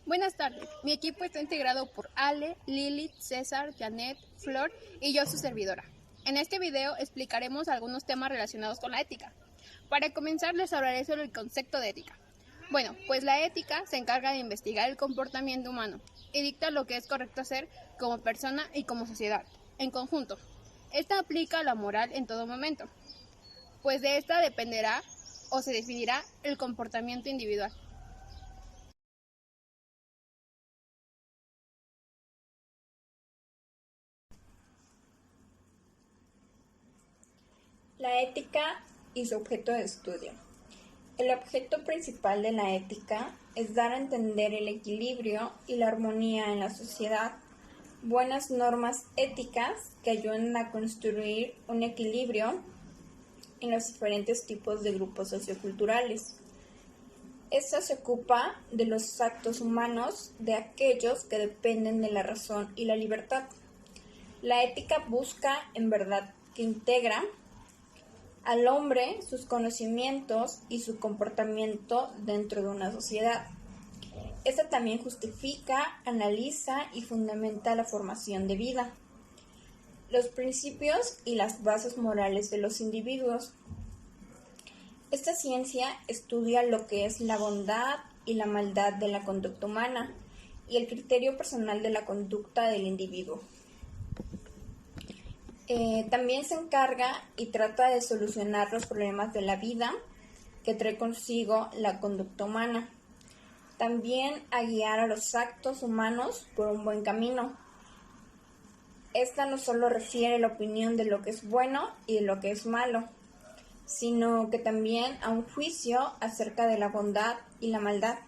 Buenas tardes, mi equipo está integrado por Ale, Lilith, César, Janet, Flor y yo su servidora. En este video explicaremos algunos temas relacionados con la ética. Para comenzar les hablaré sobre el concepto de ética. Bueno, pues la ética se encarga de investigar el comportamiento humano y dicta lo que es correcto hacer como persona y como sociedad, en conjunto. Esta aplica a la moral en todo momento, pues de esta dependerá o se definirá el comportamiento individual. La ética y su objeto de estudio. El objeto principal de la ética es dar a entender el equilibrio y la armonía en la sociedad, buenas normas éticas que ayuden a construir un equilibrio en los diferentes tipos de grupos socioculturales. Esta se ocupa de los actos humanos de aquellos que dependen de la razón y la libertad. La ética busca, en verdad, que integra al hombre, sus conocimientos y su comportamiento dentro de una sociedad. Esta también justifica, analiza y fundamenta la formación de vida, los principios y las bases morales de los individuos. Esta ciencia estudia lo que es la bondad y la maldad de la conducta humana y el criterio personal de la conducta del individuo. También se encarga y trata de solucionar los problemas de la vida que trae consigo la conducta humana. También a guiar a los actos humanos por un buen camino. Esta no solo refiere la opinión de lo que es bueno y de lo que es malo, sino que también a un juicio acerca de la bondad y la maldad.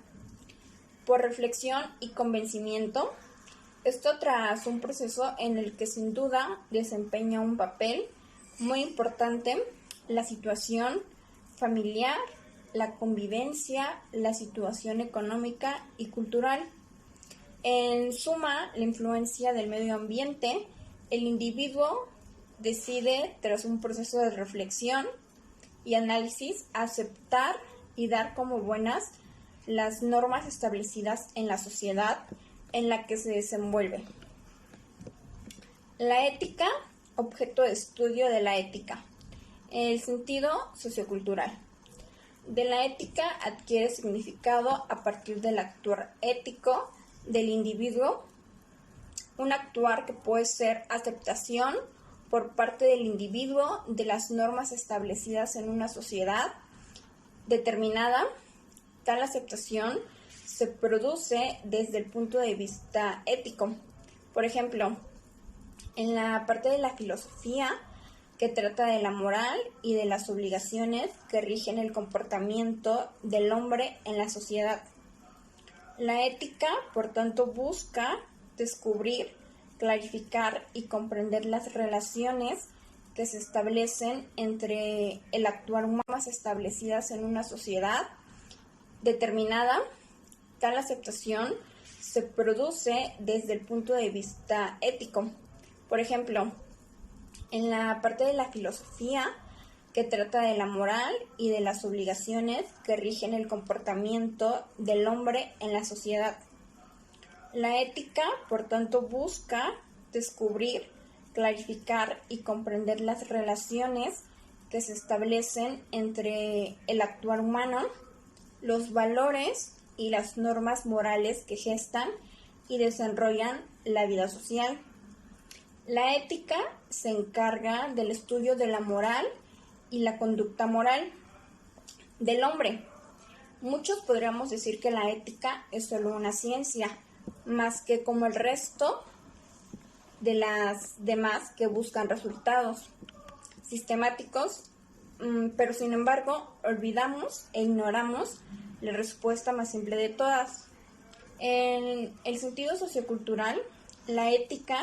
Por reflexión y convencimiento, esto tras un proceso en el que sin duda desempeña un papel muy importante la situación familiar, la convivencia, la situación económica y cultural. En suma, la influencia del medio ambiente, el individuo decide, tras un proceso de reflexión y análisis, aceptar y dar como buenas las normas establecidas en la sociedad en la que se desenvuelve. La ética, objeto de estudio de la ética. El sentido sociocultural. De la ética adquiere significado a partir del actuar ético del individuo, un actuar que puede ser aceptación por parte del individuo de las normas establecidas en una sociedad determinada. Tal aceptación se produce desde el punto de vista ético. Por ejemplo, en la parte de la filosofía que trata de la moral y de las obligaciones que rigen el comportamiento del hombre en la sociedad. La ética, por tanto, busca descubrir, clarificar y comprender las relaciones que se establecen entre el actuar humanas establecidas en una sociedad determinada. Tal aceptación se produce desde el punto de vista ético. Por ejemplo, en la parte de la filosofía que trata de la moral y de las obligaciones que rigen el comportamiento del hombre en la sociedad. La ética, por tanto, busca descubrir, clarificar y comprender las relaciones que se establecen entre el actuar humano, los valores y las normas morales que gestan y desarrollan la vida social. La ética se encarga del estudio de la moral y la conducta moral del hombre. Muchos podríamos decir que la ética es solo una ciencia, más que como el resto de las demás que buscan resultados sistemáticos, pero sin embargo olvidamos e ignoramos la respuesta más simple de todas. En el sentido sociocultural, la ética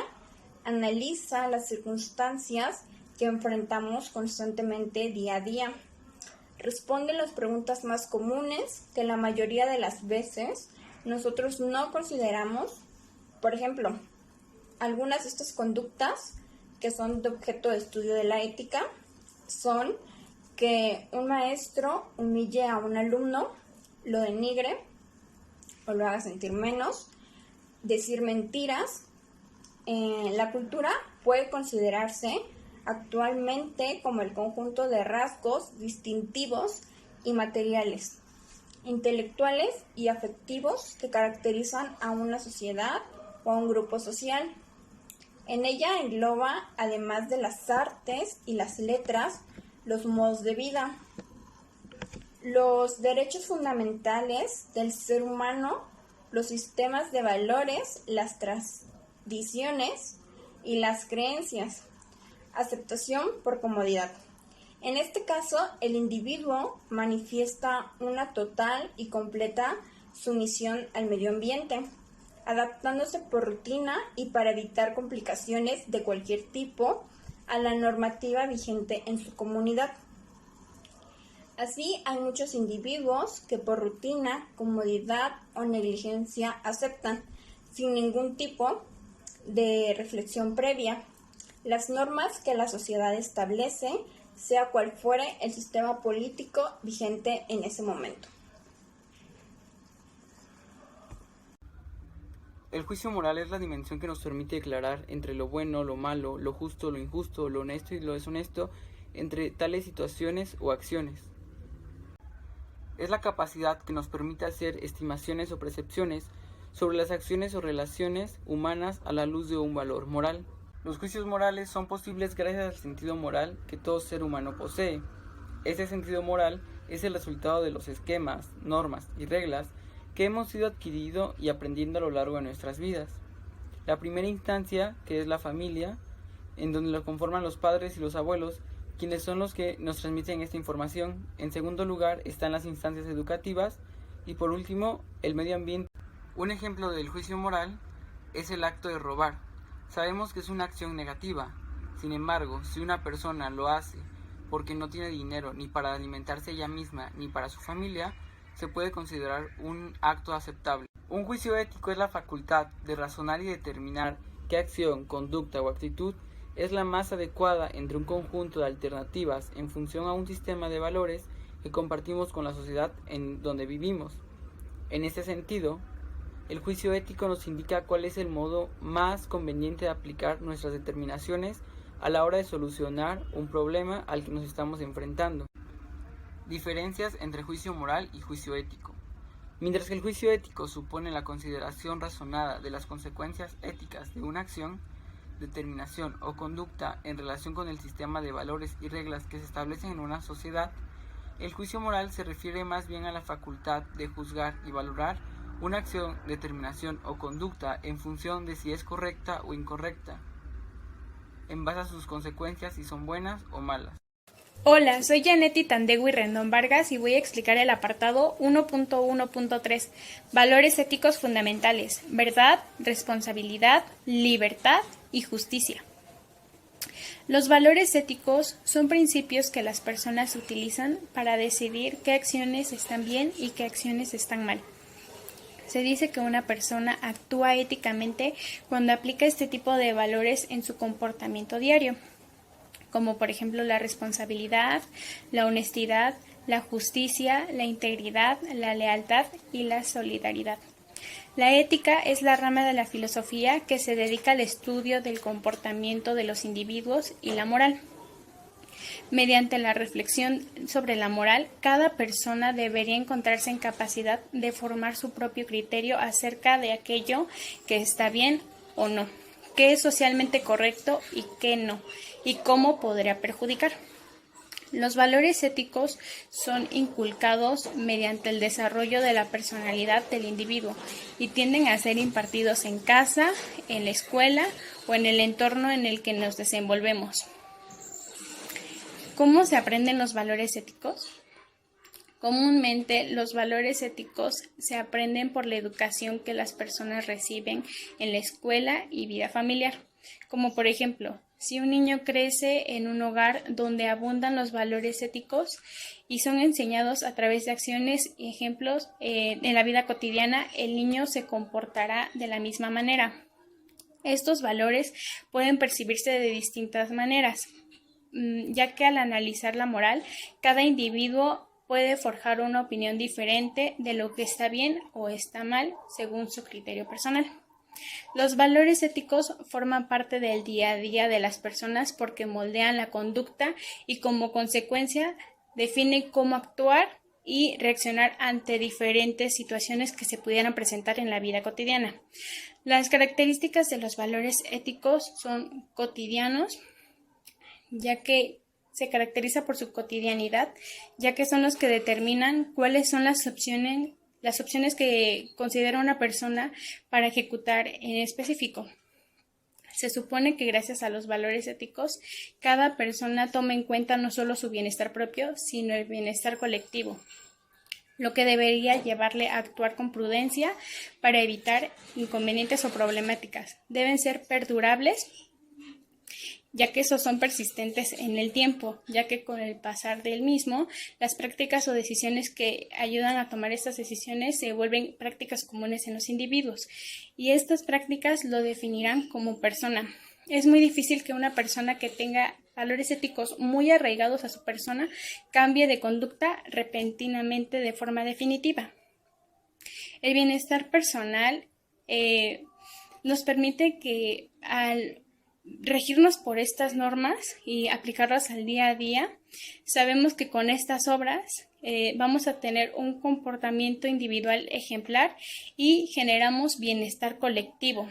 analiza las circunstancias que enfrentamos constantemente día a día. Responde las preguntas más comunes que la mayoría de las veces nosotros no consideramos. Por ejemplo, algunas de estas conductas que son de objeto de estudio de la ética son que un maestro humille a un alumno, lo denigre, o lo haga sentir menos, decir mentiras. La cultura puede considerarse actualmente como el conjunto de rasgos distintivos y materiales, intelectuales y afectivos que caracterizan a una sociedad o a un grupo social. En ella engloba, además de las artes y las letras, los modos de vida, los derechos fundamentales del ser humano, los sistemas de valores, las tradiciones y las creencias, aceptación por comodidad. En este caso, el individuo manifiesta una total y completa sumisión al medio ambiente, adaptándose por rutina y para evitar complicaciones de cualquier tipo a la normativa vigente en su comunidad. Así, hay muchos individuos que por rutina, comodidad o negligencia aceptan, sin ningún tipo de reflexión previa, las normas que la sociedad establece, sea cual fuere el sistema político vigente en ese momento. El juicio moral es la dimensión que nos permite declarar entre lo bueno, lo malo, lo justo, lo injusto, lo honesto y lo deshonesto entre tales situaciones o acciones. Es la capacidad que nos permite hacer estimaciones o percepciones sobre las acciones o relaciones humanas a la luz de un valor moral. Los juicios morales son posibles gracias al sentido moral que todo ser humano posee. Ese sentido moral es el resultado de los esquemas, normas y reglas que hemos ido adquiriendo y aprendiendo a lo largo de nuestras vidas. La primera instancia, que es la familia, en donde lo conforman los padres y los abuelos, quienes son los que nos transmiten esta información. En segundo lugar están las instancias educativas y por último el medio ambiente. Un ejemplo del juicio moral es el acto de robar. Sabemos que es una acción negativa. Sin embargo, si una persona lo hace porque no tiene dinero ni para alimentarse ella misma ni para su familia, se puede considerar un acto aceptable. Un juicio ético es la facultad de razonar y determinar qué acción, conducta o actitud es la más adecuada entre un conjunto de alternativas en función a un sistema de valores que compartimos con la sociedad en donde vivimos. En este sentido, el juicio ético nos indica cuál es el modo más conveniente de aplicar nuestras determinaciones a la hora de solucionar un problema al que nos estamos enfrentando. Diferencias entre juicio moral y juicio ético. Mientras que el juicio ético supone la consideración razonada de las consecuencias éticas de una acción, determinación o conducta en relación con el sistema de valores y reglas que se establecen en una sociedad, el juicio moral se refiere más bien a la facultad de juzgar y valorar una acción, determinación o conducta en función de si es correcta o incorrecta, en base a sus consecuencias si son buenas o malas. Hola, soy Janetti Tandegui Rendón Vargas y voy a explicar el apartado 1.1.3, Valores éticos fundamentales, verdad, responsabilidad, libertad y justicia. Los valores éticos son principios que las personas utilizan para decidir qué acciones están bien y qué acciones están mal. Se dice que una persona actúa éticamente cuando aplica este tipo de valores en su comportamiento diario, como por ejemplo la responsabilidad, la honestidad, la justicia, la integridad, la lealtad y la solidaridad. La ética es la rama de la filosofía que se dedica al estudio del comportamiento de los individuos y la moral. Mediante la reflexión sobre la moral, cada persona debería encontrarse en capacidad de formar su propio criterio acerca de aquello que está bien o no, qué es socialmente correcto y qué no, y cómo podría perjudicar. Los valores éticos son inculcados mediante el desarrollo de la personalidad del individuo y tienden a ser impartidos en casa, en la escuela o en el entorno en el que nos desenvolvemos. ¿Cómo se aprenden los valores éticos? Comúnmente, los valores éticos se aprenden por la educación que las personas reciben en la escuela y vida familiar, como por ejemplo, si un niño crece en un hogar donde abundan los valores éticos y son enseñados a través de acciones y ejemplos en la vida cotidiana, el niño se comportará de la misma manera. Estos valores pueden percibirse de distintas maneras, ya que al analizar la moral, cada individuo puede forjar una opinión diferente de lo que está bien o está mal según su criterio personal. Los valores éticos forman parte del día a día de las personas porque moldean la conducta y como consecuencia definen cómo actuar y reaccionar ante diferentes situaciones que se pudieran presentar en la vida cotidiana. Las características de los valores éticos son cotidianos, ya que se caracteriza por su cotidianidad, ya que son los que determinan cuáles son las opciones que considera una persona para ejecutar en específico. Se supone que gracias a los valores éticos, cada persona toma en cuenta no solo su bienestar propio, sino el bienestar colectivo, lo que debería llevarle a actuar con prudencia para evitar inconvenientes o problemáticas. Deben ser perdurables, ya que esos son persistentes en el tiempo, ya que con el pasar del mismo, las prácticas o decisiones que ayudan a tomar estas decisiones se vuelven prácticas comunes en los individuos, y estas prácticas lo definirán como persona. Es muy difícil que una persona que tenga valores éticos muy arraigados a su persona cambie de conducta repentinamente de forma definitiva. El bienestar personal nos permite que al regirnos por estas normas y aplicarlas al día a día, sabemos que con estas obras vamos a tener un comportamiento individual ejemplar y generamos bienestar colectivo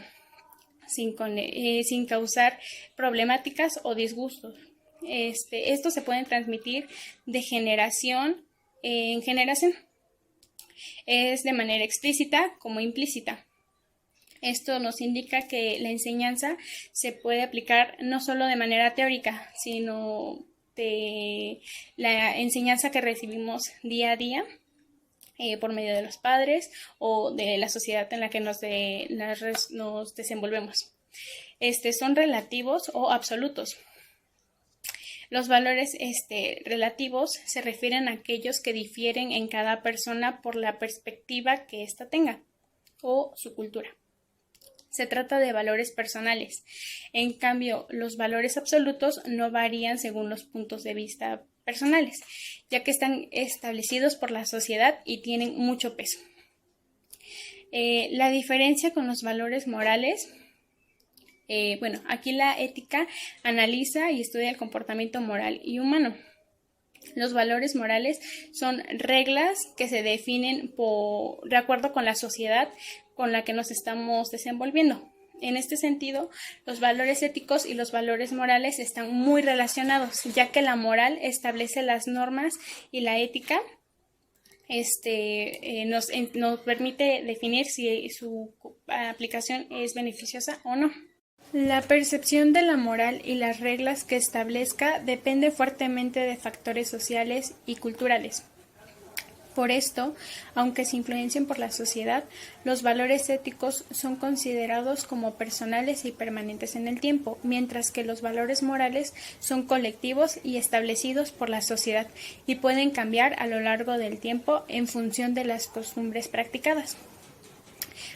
sin causar problemáticas o disgustos. Estos se pueden transmitir de generación en generación. Es de manera explícita como implícita. Esto nos indica que la enseñanza se puede aplicar no solo de manera teórica, sino de la enseñanza que recibimos día a día por medio de los padres o de la sociedad en la que nos desenvolvemos. Son relativos o absolutos. Los valores relativos se refieren a aquellos que difieren en cada persona por la perspectiva que ésta tenga o su cultura. Se trata de valores personales. En cambio, los valores absolutos no varían según los puntos de vista personales, ya que están establecidos por la sociedad y tienen mucho peso. La diferencia con los valores morales, aquí la ética analiza y estudia el comportamiento moral y humano. Los valores morales son reglas que se definen de acuerdo con la sociedad con la que nos estamos desenvolviendo. En este sentido, los valores éticos y los valores morales están muy relacionados, ya que la moral establece las normas y la ética nos permite definir si su aplicación es beneficiosa o no. La percepción de la moral y las reglas que establezca depende fuertemente de factores sociales y culturales. Por esto, aunque se influencien por la sociedad, los valores éticos son considerados como personales y permanentes en el tiempo, mientras que los valores morales son colectivos y establecidos por la sociedad y pueden cambiar a lo largo del tiempo en función de las costumbres practicadas.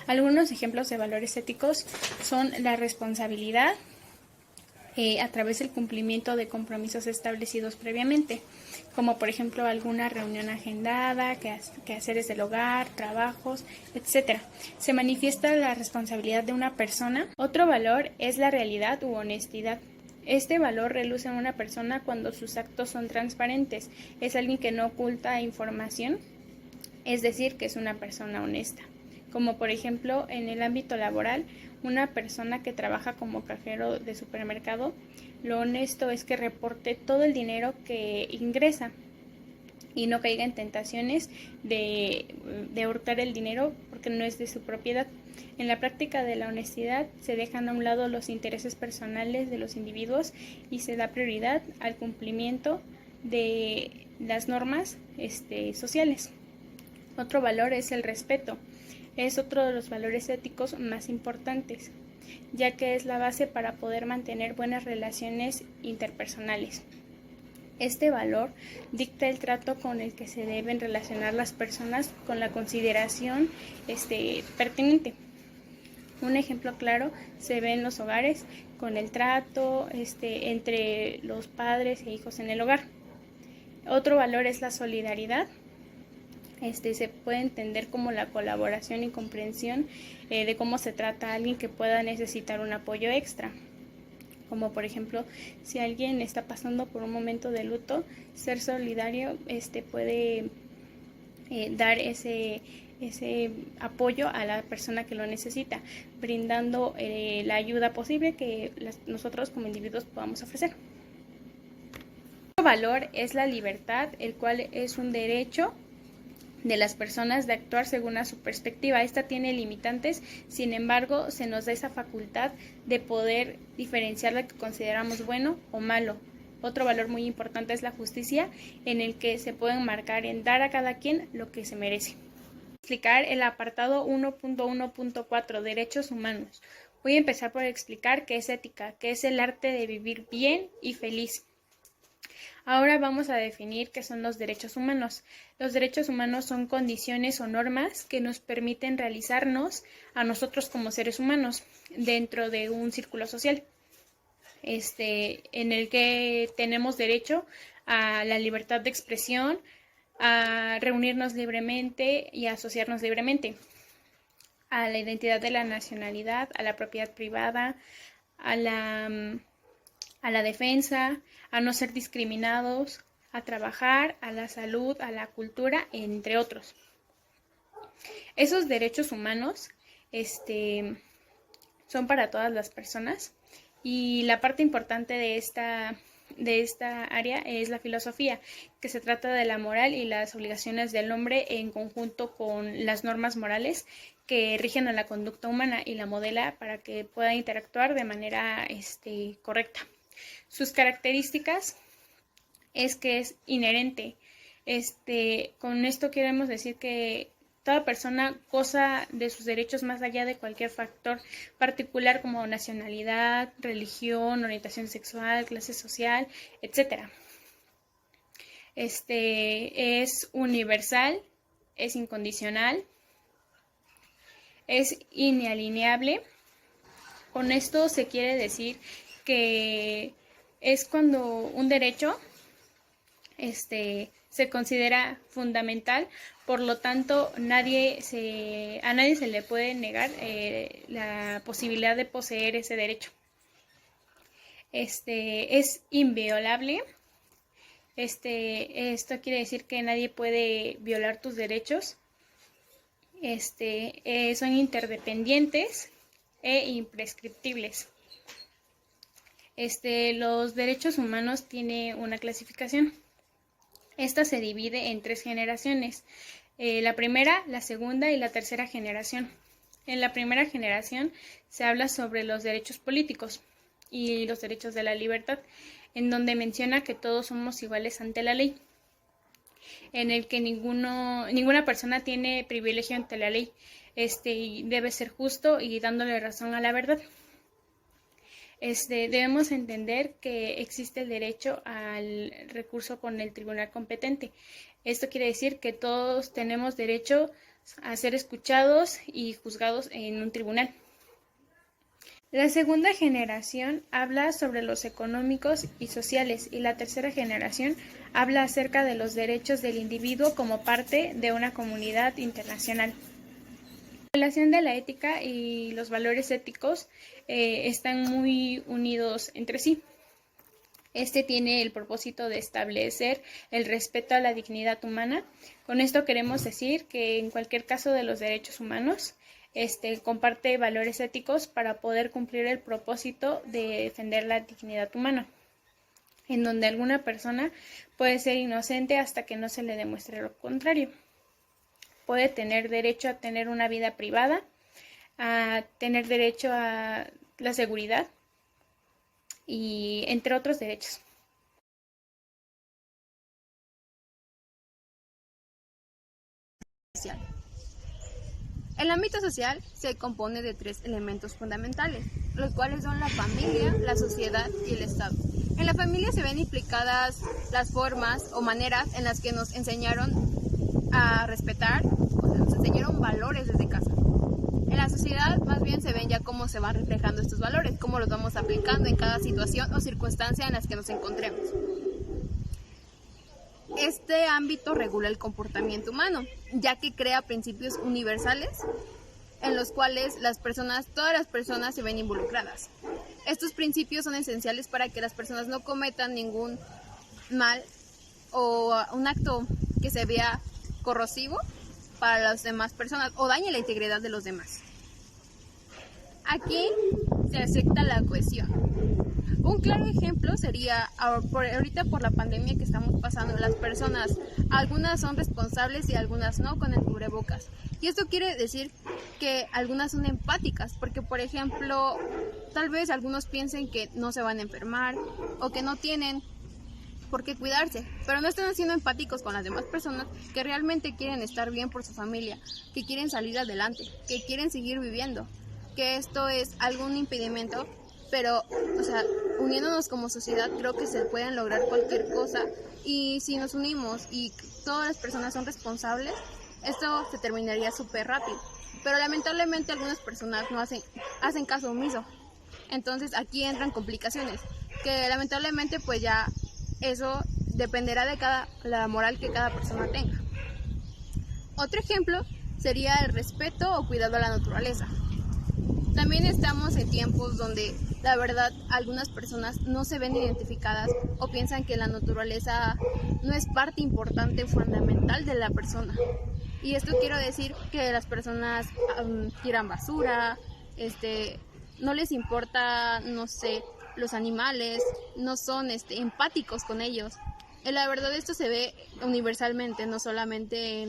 Algunos ejemplos de valores éticos son la responsabilidad a través del cumplimiento de compromisos establecidos previamente, como por ejemplo alguna reunión agendada, quehaceres del hogar, trabajos, etc. Se manifiesta la responsabilidad de una persona. Otro valor es la realidad u honestidad. Este valor reluce en una persona cuando sus actos son transparentes. Es alguien que no oculta información, es decir, que es una persona honesta. Como por ejemplo en el ámbito laboral, una persona que trabaja como cajero de supermercado, lo honesto es que reporte todo el dinero que ingresa y no caiga en tentaciones de hurtar el dinero porque no es de su propiedad. En la práctica de la honestidad se dejan a un lado los intereses personales de los individuos y se da prioridad al cumplimiento de las normas sociales. Otro valor es el respeto. Es otro de los valores éticos más importantes, ya que es la base para poder mantener buenas relaciones interpersonales. Este valor dicta el trato con el que se deben relacionar las personas con la consideración pertinente. Un ejemplo claro se ve en los hogares con el trato entre los padres e hijos en el hogar. Otro valor es la solidaridad. Se puede entender como la colaboración y comprensión de cómo se trata a alguien que pueda necesitar un apoyo extra. Como por ejemplo, si alguien está pasando por un momento de luto, ser solidario puede dar ese apoyo a la persona que lo necesita, brindando la ayuda posible que nosotros como individuos podamos ofrecer. Otro valor es la libertad, el cual es un derecho de las personas de actuar según a su perspectiva. Esta tiene limitantes, sin embargo, se nos da esa facultad de poder diferenciar lo que consideramos bueno o malo. Otro valor muy importante es la justicia, en el que se pueden marcar en dar a cada quien lo que se merece. Explicar el apartado 1.1.4, derechos humanos. Voy a empezar por explicar qué es ética, qué es el arte de vivir bien y feliz. Ahora vamos a definir qué son los derechos humanos. Los derechos humanos son condiciones o normas que nos permiten realizarnos a nosotros como seres humanos dentro de un círculo social, en el que tenemos derecho a la libertad de expresión, a reunirnos libremente y a asociarnos libremente, a la identidad de la nacionalidad, a la propiedad privada, a la defensa, a no ser discriminados, a trabajar, a la salud, a la cultura, entre otros. Esos derechos humanos son para todas las personas, y la parte importante de esta área es la filosofía, que se trata de la moral y las obligaciones del hombre en conjunto con las normas morales que rigen a la conducta humana y la modela para que pueda interactuar de manera correcta. Sus características es que es inherente. Con esto queremos decir que toda persona goza de sus derechos más allá de cualquier factor particular como nacionalidad, religión, orientación sexual, clase social, etc. Es universal, es incondicional, es inalienable. Con esto se quiere decir que es cuando un derecho se considera fundamental, por lo tanto a nadie se le puede negar la posibilidad de poseer ese derecho. Es inviolable. Esto quiere decir que nadie puede violar tus derechos. Son interdependientes e imprescriptibles. Los derechos humanos tienen una clasificación. Esta se divide en 3 generaciones: la primera, la segunda y la tercera generación. En la primera generación se habla sobre los derechos políticos y los derechos de la libertad, en donde menciona que todos somos iguales ante la ley, en el que ninguna persona tiene privilegio ante la ley, y debe ser justo y dándole razón a la verdad. Debemos entender que existe el derecho al recurso con el tribunal competente. Esto quiere decir que todos tenemos derecho a ser escuchados y juzgados en un tribunal. La segunda generación habla sobre los económicos y sociales, y la tercera generación habla acerca de los derechos del individuo como parte de una comunidad internacional. La relación de la ética y los valores éticos están muy unidos entre sí. Tiene el propósito de establecer el respeto a la dignidad humana. Con esto queremos decir que en cualquier caso de los derechos humanos, comparte valores éticos para poder cumplir el propósito de defender la dignidad humana, en donde alguna persona puede ser inocente hasta que no se le demuestre lo contrario. Puede tener derecho a tener una vida privada, a tener derecho a la seguridad y entre otros derechos. El ámbito social se compone de 3 elementos fundamentales, los cuales son la familia, la sociedad y el Estado. En la familia se ven implicadas las formas o maneras en las que nos enseñaron a respetar, o sea, nos enseñaron valores desde casa. En la sociedad más bien se ven ya cómo se van reflejando estos valores, cómo los vamos aplicando en cada situación o circunstancia en las que nos encontremos. Este ámbito regula el comportamiento humano, ya que crea principios universales en los cuales todas las personas se ven involucradas. Estos principios son esenciales para que las personas no cometan ningún mal o un acto que se vea corrosivo para las demás personas o dañe la integridad de los demás. Aquí se acepta la cohesión. Un claro ejemplo sería ahorita por la pandemia que estamos pasando, las personas, algunas son responsables y algunas no con el cubrebocas. Y esto quiere decir que algunas son empáticas, porque por ejemplo, tal vez algunos piensen que no se van a enfermar o que no tienen por qué cuidarse, pero no están siendo empáticos con las demás personas que realmente quieren estar bien por su familia, que quieren salir adelante, que quieren seguir viviendo, que esto es algún impedimento, pero, uniéndonos como sociedad creo que se pueden lograr cualquier cosa, y si nos unimos y todas las personas son responsables, esto se terminaría súper rápido. Pero lamentablemente algunas personas no hacen caso omiso. Entonces aquí entran complicaciones, que lamentablemente pues ya eso dependerá de la moral que cada persona tenga. Otro ejemplo sería el respeto o cuidado a la naturaleza. También estamos en tiempos donde la verdad algunas personas no se ven identificadas o piensan que la naturaleza no es parte importante o fundamental de la persona. Y esto quiero decir que las personas tiran basura, no les importa, los animales, no son empáticos con ellos. Y la verdad esto se ve universalmente, no solamente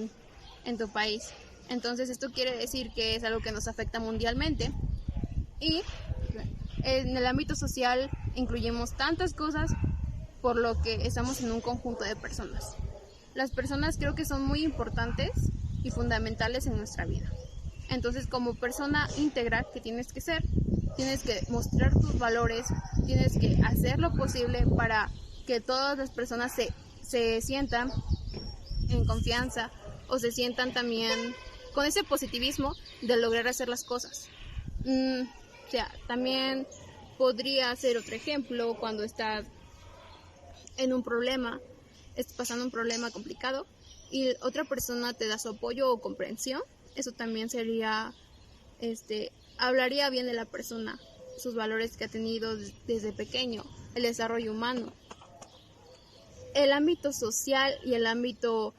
en tu país. Entonces esto quiere decir que es algo que nos afecta mundialmente. Y en el ámbito social incluimos tantas cosas por lo que estamos en un conjunto de personas. Las personas creo que son muy importantes y fundamentales en nuestra vida. Entonces, como persona íntegra que tienes que ser, tienes que mostrar tus valores, tienes que hacer lo posible para que todas las personas se sientan en confianza o se sientan también con ese positivismo de lograr hacer las cosas. También podría ser otro ejemplo cuando estás en un problema, estás pasando un problema complicado y otra persona te da su apoyo o comprensión. Eso también sería, hablaría bien de la persona, sus valores que ha tenido desde pequeño, el desarrollo humano. El ámbito social y el ámbito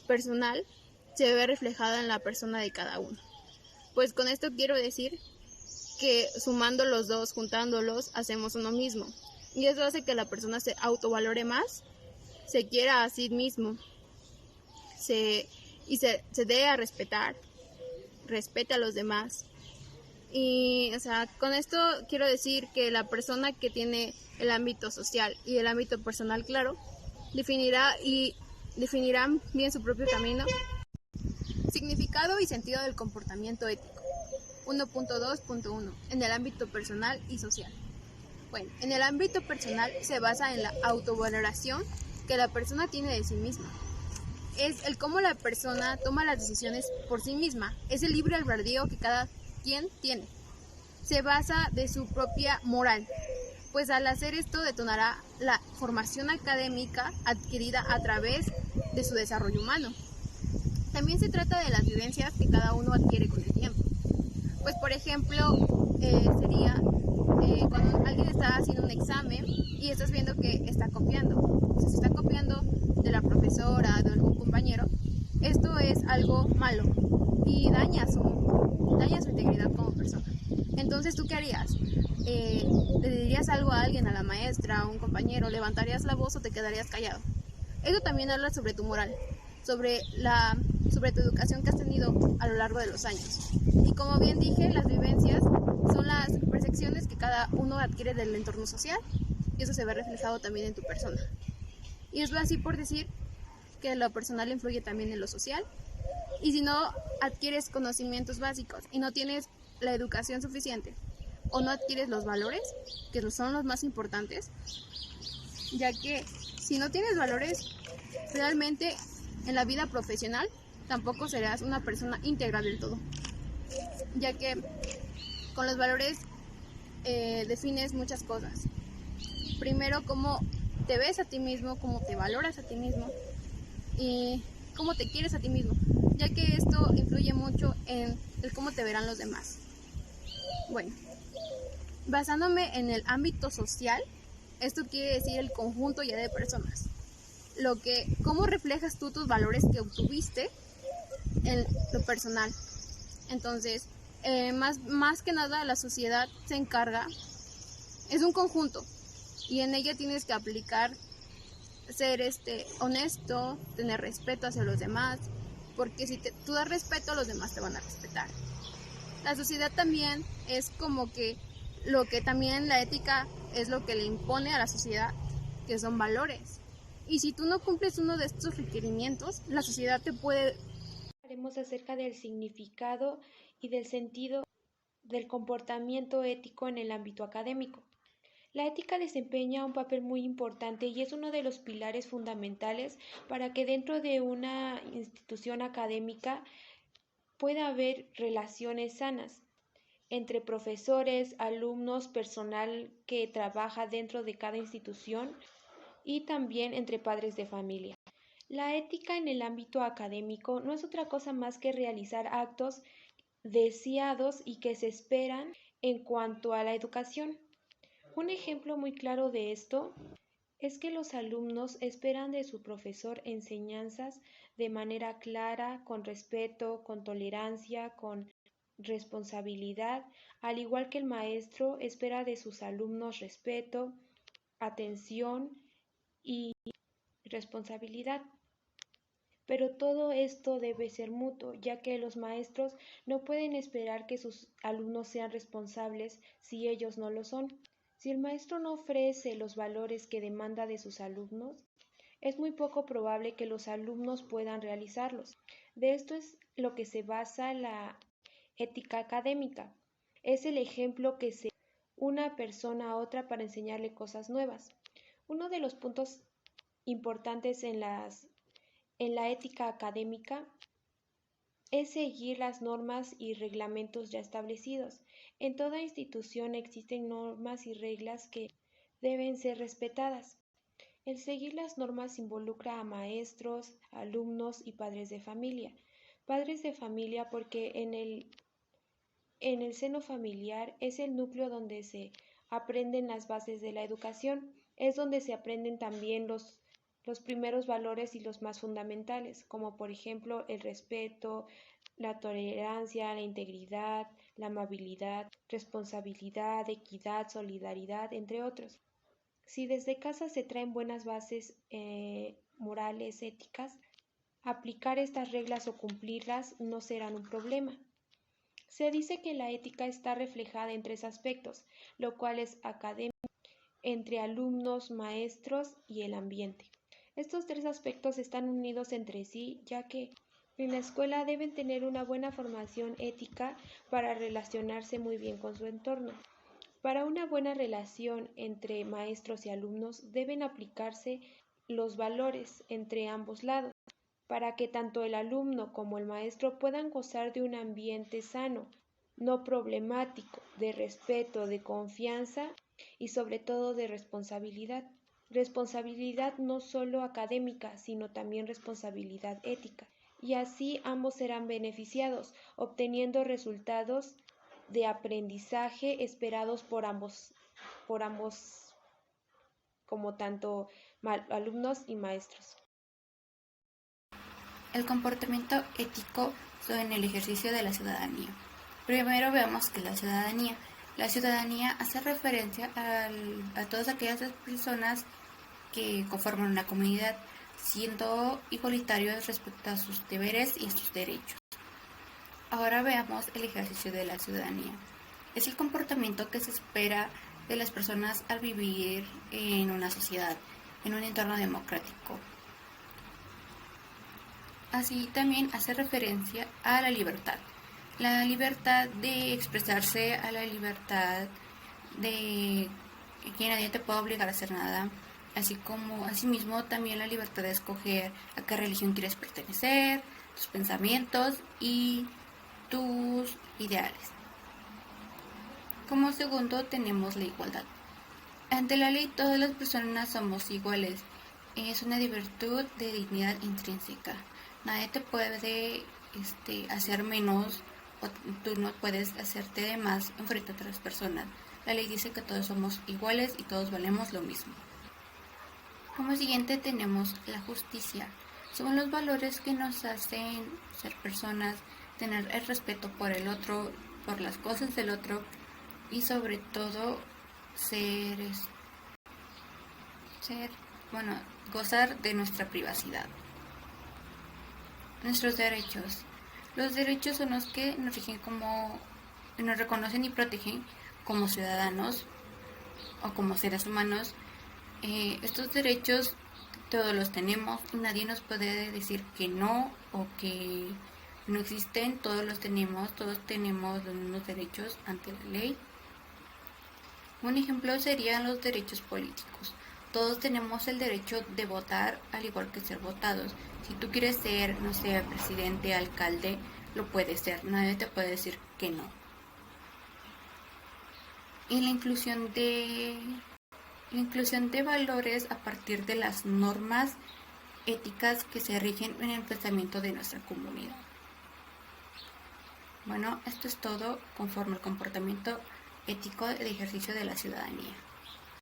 personal se ve reflejado en la persona de cada uno. Pues con esto quiero decir que sumando los dos, juntándolos, hacemos uno mismo. Y eso hace que la persona se autovalore más, se quiera a sí mismo, se dé a respetar, respete a los demás. Y con esto quiero decir que la persona que tiene el ámbito social y el ámbito personal claro, definirá bien su propio camino. Significado y sentido del comportamiento ético. 1.2.1 en el ámbito personal y social. Bueno, en el ámbito personal se basa en la autovaloración que la persona tiene de sí misma. Es el cómo la persona toma las decisiones por sí misma. Es el libre albedrío que cada quien tiene. Se basa de su propia moral, pues al hacer esto detonará la formación académica adquirida a través de su desarrollo humano. También se trata de las vivencias que cada uno adquiere con el tiempo. Pues por ejemplo, sería cuando alguien está haciendo un examen y estás viendo que está copiando. O sea, se está copiando de la profesora, de algún compañero. Esto es algo malo y daña su integridad como persona. Entonces, ¿tú qué harías? ¿Le dirías algo a alguien, a la maestra, a un compañero? ¿Levantarías la voz o te quedarías callado? Eso también habla sobre tu moral, sobre tu educación que has tenido a lo largo de los años. Y como bien dije, las vivencias son las percepciones que cada uno adquiere del entorno social y eso se ve reflejado también en tu persona. Y es así por decir que lo personal influye también en lo social. Y si no adquieres conocimientos básicos y no tienes la educación suficiente o no adquieres los valores, que son los más importantes, ya que si no tienes valores, realmente en la vida profesional tampoco serás una persona íntegra del todo, ya que con los valores defines muchas cosas. Primero, cómo te ves a ti mismo, cómo te valoras a ti mismo, y cómo te quieres a ti mismo, ya que esto influye mucho en el cómo te verán los demás. Bueno, basándome en el ámbito social, esto quiere decir el conjunto ya de personas. Cómo reflejas tú tus valores que obtuviste en lo personal. Entonces, más que nada la sociedad se encarga, es un conjunto y en ella tienes que aplicar ser honesto, tener respeto hacia los demás, porque si tú das respeto, los demás te van a respetar. La sociedad también es como que lo que también la ética es lo que le impone a la sociedad, que son valores. Y si tú no cumples uno de estos requerimientos, la sociedad te puede... Hablaremos acerca del significado y del sentido del comportamiento ético en el ámbito académico. La ética desempeña un papel muy importante y es uno de los pilares fundamentales para que dentro de una institución académica pueda haber relaciones sanas entre profesores, alumnos, personal que trabaja dentro de cada institución y también entre padres de familia. La ética en el ámbito académico no es otra cosa más que realizar actos deseados y que se esperan en cuanto a la educación. Un ejemplo muy claro de esto es que los alumnos esperan de su profesor enseñanzas de manera clara, con respeto, con tolerancia, con responsabilidad, al igual que el maestro espera de sus alumnos respeto, atención y responsabilidad. Pero todo esto debe ser mutuo, ya que los maestros no pueden esperar que sus alumnos sean responsables si ellos no lo son. Si el maestro no ofrece los valores que demanda de sus alumnos, es muy poco probable que los alumnos puedan realizarlos. De esto es lo que se basa la ética académica. Es el ejemplo que se una persona a otra para enseñarle cosas nuevas. Uno de los puntos importantes en la ética académica es seguir las normas y reglamentos ya establecidos. En toda institución existen normas y reglas que deben ser respetadas. El seguir las normas involucra a maestros, alumnos y padres de familia. Padres de familia porque en el seno familiar es el núcleo donde se aprenden las bases de la educación. Es donde se aprenden también los primeros valores y los más fundamentales, como por ejemplo el respeto, la tolerancia, la integridad, la amabilidad, responsabilidad, equidad, solidaridad, entre otros. Si desde casa se traen buenas bases morales, éticas, aplicar estas reglas o cumplirlas no serán un problema. Se dice que la ética está reflejada en 3 aspectos, lo cual es académico, entre alumnos, maestros y el ambiente. Estos 3 aspectos están unidos entre sí, ya que en la escuela deben tener una buena formación ética para relacionarse muy bien con su entorno. Para una buena relación entre maestros y alumnos deben aplicarse los valores entre ambos lados, para que tanto el alumno como el maestro puedan gozar de un ambiente sano, no problemático, de respeto, de confianza y sobre todo de responsabilidad. Responsabilidad no solo académica, sino también responsabilidad ética. Y así ambos serán beneficiados, obteniendo resultados de aprendizaje esperados por ambos como tanto alumnos y maestros. El comportamiento ético en el ejercicio de la ciudadanía. Primero veamos qué es la ciudadanía. La ciudadanía hace referencia a todas aquellas personas que conforman una comunidad, siendo igualitarios respecto a sus deberes y a sus derechos. Ahora veamos el ejercicio de la ciudadanía. Es el comportamiento que se espera de las personas al vivir en una sociedad, en un entorno democrático. Así también hace referencia a la libertad. La libertad de expresarse, a la libertad de que nadie te pueda obligar a hacer nada, así como asimismo también la libertad de escoger a qué religión quieres pertenecer, tus pensamientos y tus ideales. Como segundo tenemos la igualdad. Ante la ley todas las personas somos iguales es una virtud de dignidad intrínseca. Nadie te puede hacer menos o tú no puedes hacerte de más enfrente a otras personas. La ley dice que todos somos iguales y todos valemos lo mismo. Como siguiente tenemos la justicia. Son los valores que nos hacen ser personas, tener el respeto por el otro, por las cosas del otro y sobre todo gozar de nuestra privacidad. Nuestros derechos. Los derechos son los que nos rigen nos reconocen y protegen como ciudadanos o como seres humanos. Estos derechos todos los tenemos y nadie nos puede decir que no o que no existen. Todos los tenemos los mismos derechos ante la ley. Un ejemplo serían los derechos políticos. Todos tenemos el derecho de votar al igual que ser votados. Si tú quieres ser, no sé, presidente, alcalde, lo puedes ser. Nadie te puede decir que no. Y la inclusión de valores a partir de las normas éticas que se rigen en el pensamiento de nuestra comunidad. Bueno, esto es todo conforme al comportamiento ético de ejercicio de la ciudadanía.